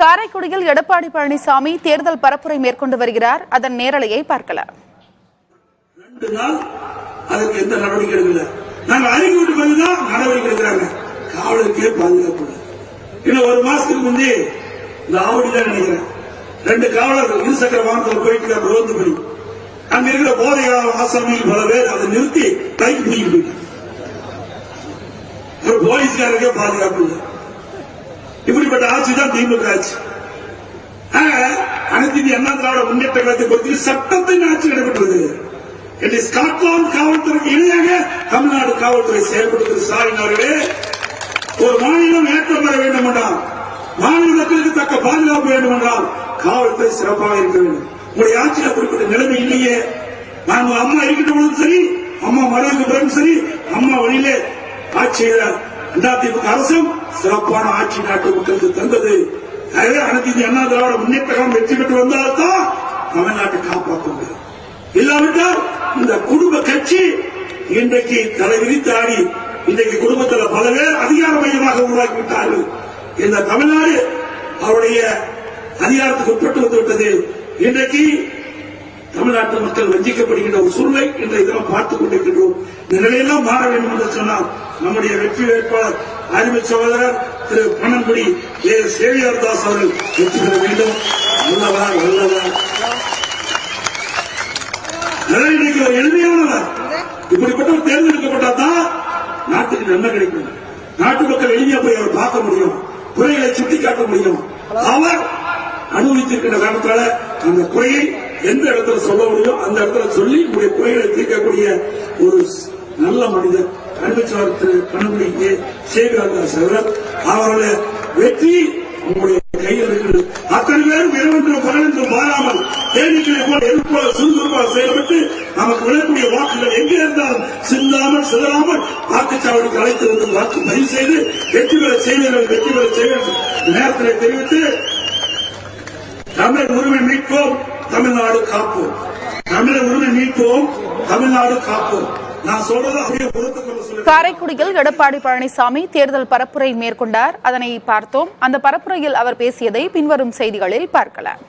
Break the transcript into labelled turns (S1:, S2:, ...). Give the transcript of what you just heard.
S1: காரைக்குடியில் எடப்பாடி பழனிசாமி தேர்தல் பரப்புரை மேற்கொண்டு வருகிறார். அதன் நேரலையை பார்க்கலாம்.
S2: 2 நாள் அதுக்கு எந்த நடவடிக்கை எடுக்கல. நாங்க அறிக்கை விட்டு வந்துதான் நடவடிக்கை எடுக்கிறாங்க. காவலருக்கே பாதுகாப்பு. இன்னும் 1 மாசத்துக்கு முந்தைய இந்த ஆவடி தான் நினைக்கிறேன் 2 காவலர்கள் இருசக்கர வாகனத்தில் போயிட்டு ரோந்து படி அங்க இருக்கிற போதை ஆசாமிகள் பல பேர் அதை நிறுத்தி கைக்கு தூக்கிட்டு போயிட்டாங்க. ஒரு போலீஸ்காரருக்கே பாதுகாப்பு இல்லை. இப்படிப்பட்ட ஆட்சி தான் திமுக ஆட்சி. அனைத்து இந்திய அண்ணா திராவிட முன்னேற்ற கழகத்தை பொறுத்து சட்டத்தின் ஆட்சி நடைபெற்றது. ஸ்காட்லாந்து காவல்துறைக்கு இணையாக தமிழ்நாடு காவல்துறை செயல்படுத்துவது. ஸ்டாலின் அவர்களே, ஒரு மாநிலம் ஏற்றம் பெற வேண்டும் என்றால், மாநில மக்களுக்கு தக்க பாதுகாப்பு வேண்டும் என்றால் காவல்துறை சிறப்பாக இருக்க வேண்டும். உங்களுடைய ஆட்சியில் குறிப்பிட்ட நிலைமை இல்லையே. நாங்கள் அம்மா இருக்கின்ற பொழுது சரி, அம்மா மறைவுக்கு பிறகு சரி, அம்மா வழியிலே ஆட்சி அதிமுக அரசும் சிறப்பான ஆட்சி நாட்டு மக்களுக்கு தந்தது. எனவே அனைத்து இந்திய அண்ணா திராவிட முன்னேற்ற கழகம் வெற்றி பெற்று வந்தால்தான் தமிழ்நாட்டை காப்பாற்ற முடியும். இல்லாவிட்டால் இந்த குடும்ப கட்சி இன்றைக்கு தலைவிரித்தாடி இன்றைக்கு குடும்பத்தில் பல பேர் அதிகார மையமாக உருவாக்கிவிட்டார்கள். இந்த தமிழ்நாடு அவருடைய அதிகாரத்துக்கு உட்பட்டு வந்துவிட்டது. இன்றைக்கு தமிழ்நாட்டு மக்கள் வஞ்சிக்கப்படுகின்ற ஒரு சூழ்நிலை இன்றைய தினம் பார்த்துக் கொண்டிருக்கின்றோம். இந்த நிலையெல்லாம் மாற வேண்டும் என்று சொன்னால் நம்முடைய வெற்றி வேட்பாளர் அறிவு சகோதரர் திரு பணங்குடி சேவியர் தாஸ் அவர்கள் வெற்றி பெற வேண்டும். நல்லவர் நல்லவர் இன்றைக்கு ஒரு எளிமையானவர். இப்படிப்பட்டவர் தேர்ந்தெடுக்கப்பட்டால்தான் நாட்டுக்கு நன்மை கிடைக்கும். நாட்டு மக்கள் எளிமையா போய் அவர் பார்க்க முடியும், குறைகளை சுட்டிக்காட்ட முடியும். அவர் அனுபவித்திருக்கின்ற காரணத்தால அந்த குறையை எந்த இடத்துல சொல்ல முடியும் அந்த இடத்துல சொல்லி உங்களுடைய குறைகளை தீர்க்கக்கூடிய ஒரு நல்ல மனிதர் அறிவிச்சவர் திரு பணங்குடி சேவியர்தாஸ் அவர்கள். அவருடைய வெற்றி உங்களுடைய கையில் இருக்கிறது. அத்தனை பேரும் இரவென்றும் பகலென்றும் மாறாமல் தேனீக்களை போல எதிர்ப்போல சுறுசுறுப்பாக செயல்பட்டு நமக்கு விழக்கூடிய வாக்குகள் எங்கே இருந்தாலும் சிந்தாமல் சிதறாமல் வாக்குச்சாவடிக்கு அழைத்து வந்து வாக்கு பதிவு செய்து வெற்றி பெற செய்வீர்கள், வெற்றி பெற செய்வீர்கள். நேரத்தில் தெரிவித்து தமிழர் உரிமை மீட்போம், தமிழ்நாடு காப்போம். தமிழர் உரிமை மீட்போம், தமிழ்நாடு காப்போம். நான் சொல்றது அப்படியே பொறுத்துக் கொள்ள சொல்லுங்க.
S1: காரைக்குடியில் எடப்பாடி பழனிசாமி தேர்தல் பரப்புரை மேற்கொண்டார். அதனை பார்த்தோம். அந்த பரப்புரையில் அவர் பேசியதை பின்வரும் செய்திகளில் பார்க்கலாம்.